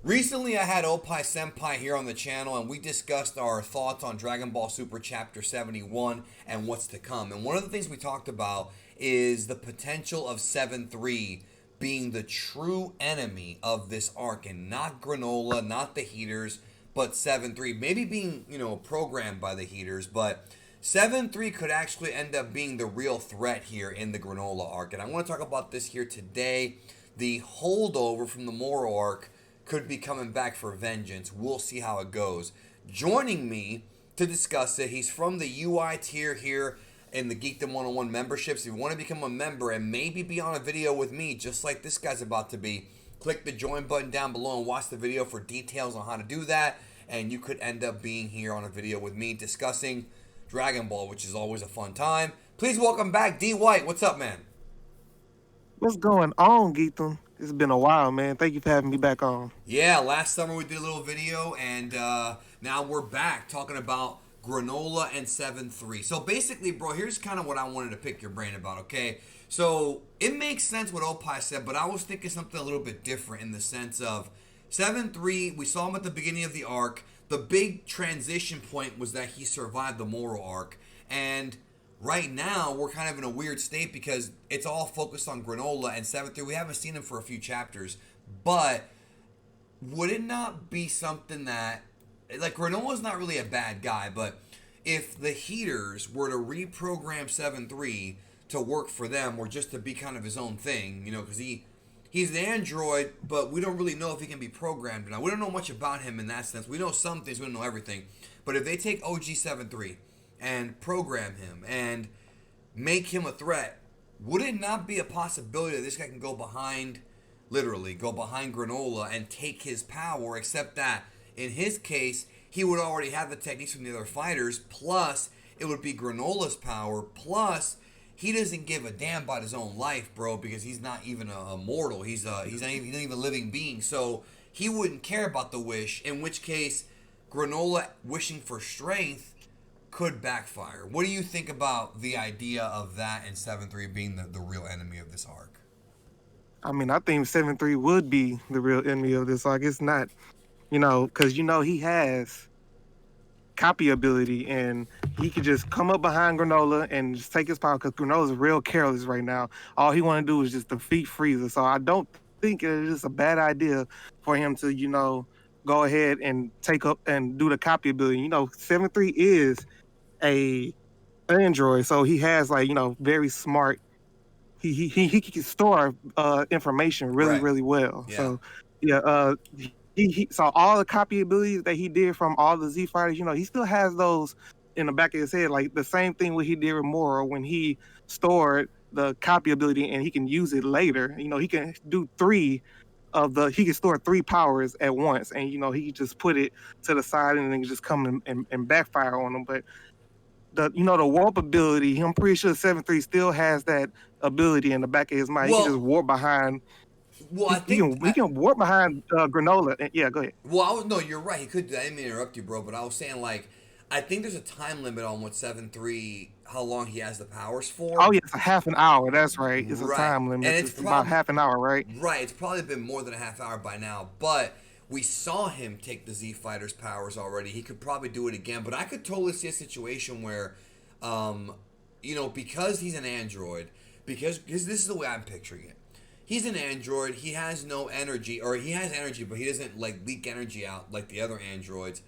Recently, I had Opie Senpai here on the channel, and we discussed our thoughts on Dragon Ball Super Chapter 71 and what's to come. And one of the things we talked about is the potential of 7-3 being the true enemy of this arc, and not Granolah, not the Heaters, but 7-3. Maybe being, programmed by the Heaters, but 7-3 could actually end up being the real threat here in the Granolah arc. And I want to talk about this here today. The holdover from the Moro arc could be coming back for vengeance. We'll see how it goes. Joining me to discuss it, he's from the UI tier here in the Geekdom 101 memberships. If you want to become a member and maybe be on a video with me, just like this guy's about to be, click the join button down below and watch the video for details on how to do that. And you could end up being here on a video with me discussing Dragon Ball, which is always a fun time. Please welcome back D White. What's up, man? What's going on, Geetham? It's been a while, man. Thank you for having me back on. Yeah, last summer we did a little video, and now we're back talking about Granolah and 7-3. So basically, bro, here's kind of what I wanted to pick your brain about, okay? So it makes sense what Opie said, but I was thinking something a little bit different in the sense of 7-3, we saw him at the beginning of the arc. The big transition point was that he survived the Moro arc, and right now we're kind of in a weird state because it's all focused on Granolah and 7-3. We haven't seen him for a few chapters, but would it not be something that, like, Granolah's not really a bad guy, but if the Heaters were to reprogram 7-3 to work for them or just to be kind of his own thing, because he's an android, but we don't really know if he can be programmed. Now, we don't know much about him in that sense. We know some things, we don't know everything. But if they take OG-73 and program him and make him a threat, would it not be a possibility that this guy can go behind, literally, go behind Granolah and take his power, except that in his case, he would already have the techniques from the other fighters, plus it would be Granolah's power, plus he doesn't give a damn about his own life, bro, because he's not even a mortal. He's not even a living being, so he wouldn't care about the wish, in which case Granolah wishing for strength could backfire. What do you think about the idea of that and 7-3 being the real enemy of this arc? I mean, I think 7-3 would be the real enemy of this. Like, it's not, because, he has copy ability and he could just come up behind Granolah and just take his power because Granolah's real careless right now. All he want to do is just defeat Frieza. So I don't think it is a bad idea for him to, go ahead and take up and do the copy ability. 7-3 is a android, so he has very smart. He can store information really Right. really well. Yeah. So yeah, he so all the copy abilities that he did from all the Z fighters, he still has those in the back of his head, like the same thing what he did with Moro when he stored the copy ability and he can use it later. He can do he can store three powers at once, and he can just put it to the side and then just come and backfire on them. But the warp ability, I'm pretty sure 7-3 still has that ability in the back of his mind. He can just warp behind. Well, He can warp behind Granolah. Yeah, go ahead. Well, no, you're right. He could. I didn't mean to interrupt you, bro. But I was saying, like, I think there's a time limit on what 7-3, how long he has the powers for. Oh yeah, it's a half an hour. That's right. It's a Right. time limit. And It's about half an hour, right? Right. It's probably been more than a half hour by now. But we saw him take the Z Fighter's powers already. He could probably do it again. But I could totally see a situation where, because he's an android, because this is the way I'm picturing it. He's an android. He has no energy, or he has energy, but he doesn't like leak energy out like the other androids.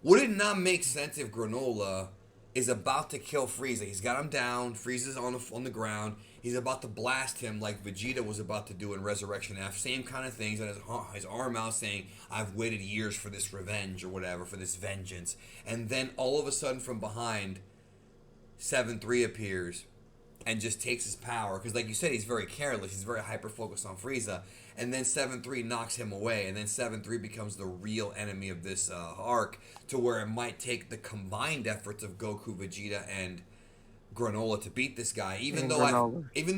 Would it not make sense if Granolah is about to kill Frieza? He's got him down. Frieza's on the ground. He's about to blast him like Vegeta was about to do in Resurrection F. Same kind of things. And his arm out saying, "I've waited years for this revenge," or whatever, for this vengeance. And then all of a sudden from behind, 7-3 appears and just takes his power, because like you said, he's very careless, he's very hyper focused on Frieza, and then 7-3 knocks him away, and then 7-3 becomes the real enemy of this arc, to where it might take the combined efforts of Goku, Vegeta, and Granolah to beat this guy. Even though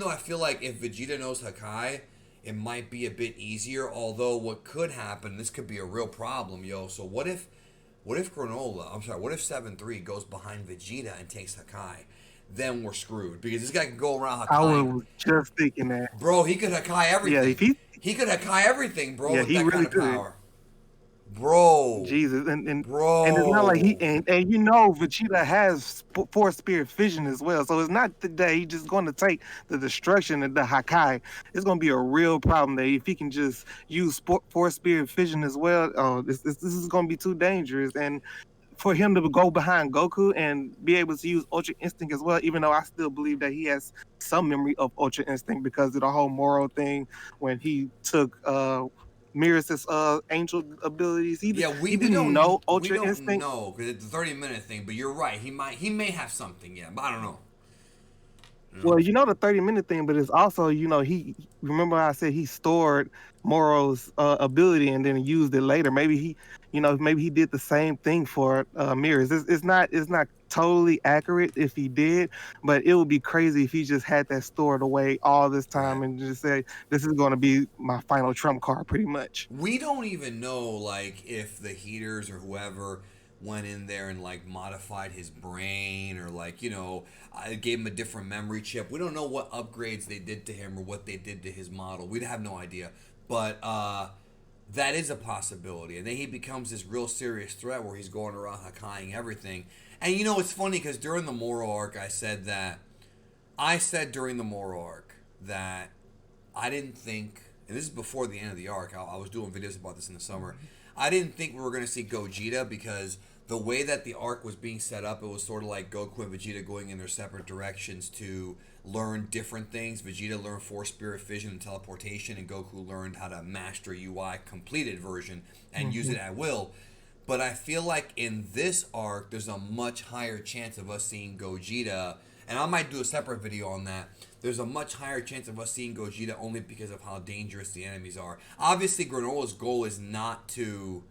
I feel like if Vegeta knows Hakai, it might be a bit easier. Although what could happen, this could be a real problem, yo. So what if what if 7-3 goes behind Vegeta and takes Hakai? Then we're screwed, because this guy can go around Hakai. I was just thinking that. Bro, he could Hakai everything. Yeah, he could Hakai everything, bro, Yeah, with he that really kind of could. power. bro, Jesus, and it's not like he bro. and you know Vegeta has force spirit fission as well, so it's not that he's just going to take the destruction of the Hakai. It's going to be a real problem that if he can just use force spirit fission as well, oh, this is going to be too dangerous. And for him to go behind Goku and be able to use Ultra Instinct as well, even though I still believe that he has some memory of Ultra Instinct because of the whole moral thing when he took Mirror's angel abilities. Yeah, He we didn't don't know Ultra Instinct. know because it's a 30-minute thing. But you're right. He may have something. Yeah, but I don't know. You know. Well, you know the 30-minute thing, but it's also, he remember I said he stored Moro's ability and then used it later. Maybe maybe he did the same thing for Mirrors. It's not totally accurate if he did, but it would be crazy if he just had that stored away all this Right. time and just say this is going to be my final trump card, pretty much. We don't even know like if the heaters or whoever went in there and like modified his brain or like I gave him a different memory chip. We don't know what upgrades they did to him or what they did to his model. We'd have no idea. But that is a possibility, and then he becomes this real serious threat where he's going around Hakkaiing everything. And it's funny because during the Moro arc, I said during the Moro arc that I didn't think, and this is before the end of the arc. I was doing videos about this in the summer. I didn't think we were going to see Gogeta because the way that the arc was being set up, it was sort of like Goku and Vegeta going in their separate directions to learn different things. Vegeta learned Force Spirit Fission and Teleportation, and Goku learned how to master UI completed version and use Hmm. it at will. But I feel like in this arc, there's a much higher chance of us seeing Gogeta, and I might do a separate video on that. There's a much higher chance of us seeing Gogeta only because of how dangerous the enemies are. Obviously, Granola's goal is not to,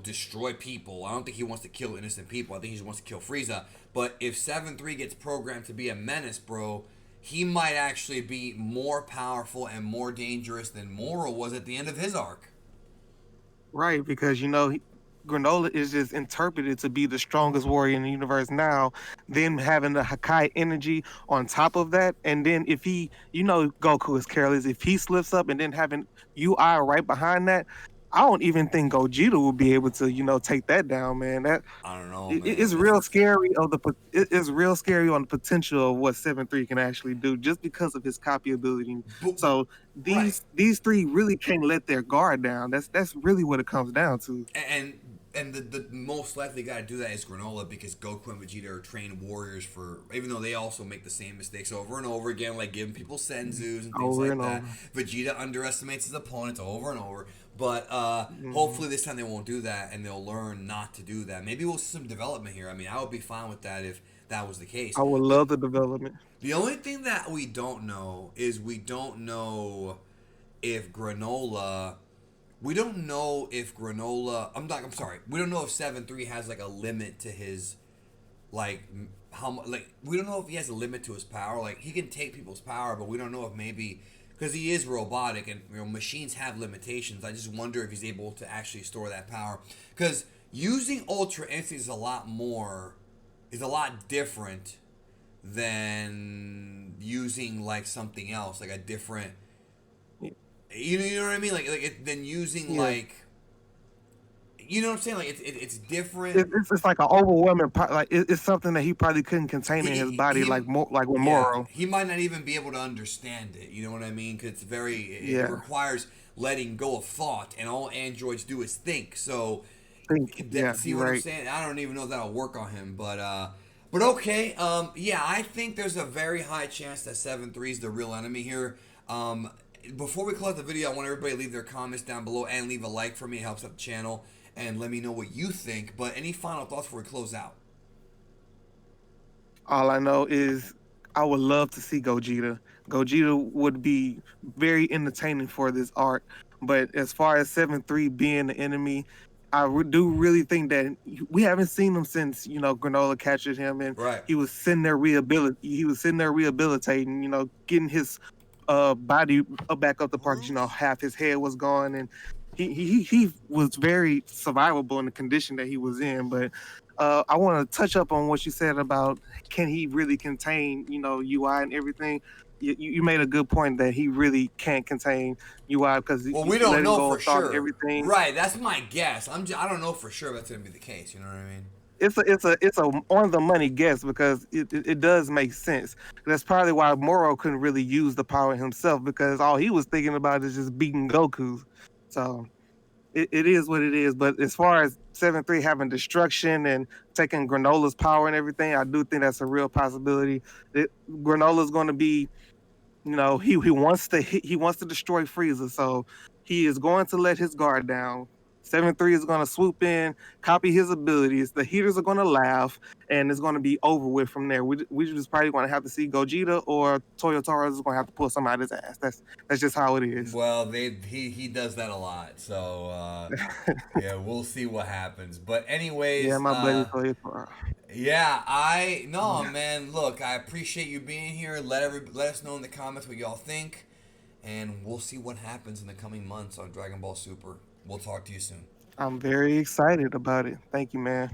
destroy people. I don't think he wants to kill innocent people. I think he just wants to kill Frieza. But if 7-3 gets programmed to be a menace, bro, he might actually be more powerful and more dangerous than Moro was at the end of his arc. Right, because Granolah is just interpreted to be the strongest warrior in the universe now. Then having the Hakai energy on top of that, and then if Goku is careless, if he slips up, and then having UI right behind that, I don't even think Gogeta will be able to take that down, man. That I don't know, it's man. real scary it's real scary on the potential of what 7-3 can actually do just because of his copy ability. But, So right. these three really can't let their guard down. That's really what it comes down to. And the most likely guy to do that is Granolah because Goku and Vegeta are trained warriors for, even though they also make the same mistakes over and over again, like giving people senzus and things Over like and that. over. Vegeta underestimates his opponents over and over. But Hmm. hopefully this time they won't do that and they'll learn not to do that. Maybe we'll see some development here. I mean, I would be fine with that if that was the case. I would But love the development. the only thing that we don't know is we don't know if Granolah we don't know if Granolah. I'm sorry. We don't know if 7-3 has like a limit to his like how much. Like we don't know if he has a limit to his power. Like he can take people's power, but we don't know if maybe because he is robotic and machines have limitations. I just wonder if he's able to actually store that power. Because using Ultra Instinct is a lot different than using like something else, like a different you know what I mean? Then using Yeah, like you know what I'm saying? Like it's different. it's just like an overwhelming like it's something that he probably couldn't contain in his body like He more like with yeah, Moro. he might not even be able to understand it. You know what I mean? Because it Yeah, requires letting go of thought, and all androids do is think. So yeah, see you're what I'm right. saying? I don't even know if that'll work on him, but okay. Yeah, I think there's a very high chance that 7-3 is the real enemy here. Before we close the video, I want everybody to leave their comments down below and leave a like for me. It helps out the channel. And let me know what you think. But any final thoughts before we close out? All I know is I would love to see Gogeta. Gogeta would be very entertaining for this arc. But as far as 7-3 being the enemy, do really think that we haven't seen him since Granolah captured him, and Right. he was sitting there rehabilitating, getting his body back up the park. Half his head was gone, and he was very survivable in the condition that he was in. But I want to touch up on what you said about can he really contain UI and everything. you made a good point that he really can't contain UI because Well, you we don't letting know go for of thought and sure. everything. Right, that's my guess. I don't know for sure that's gonna be the case. You know what I mean? It's a on the money guess because it does make sense. That's probably why Moro couldn't really use the power himself because all he was thinking about is just beating Goku. So it is what it is. But as far as 7-3 having destruction and taking Granola's power and everything, I do think that's a real possibility. Granola's going to be, he wants to he wants to destroy Frieza, so he is going to let his guard down. 7-3 is going to swoop in, copy his abilities. The heaters are going to laugh, and it's going to be over with from there. We just probably going to have to see Gogeta or Toyotaro is going to have to pull something out of his ass. That's just how it is. Well, he does that a lot. So yeah, we'll see what happens. But Yeah, anyways, my buddy Toyotaro. yeah, I no man. Look, I appreciate you being here. Let us know in the comments what y'all think, and we'll see what happens in the coming months on Dragon Ball Super. We'll talk to you soon. I'm very excited about it. Thank you, man.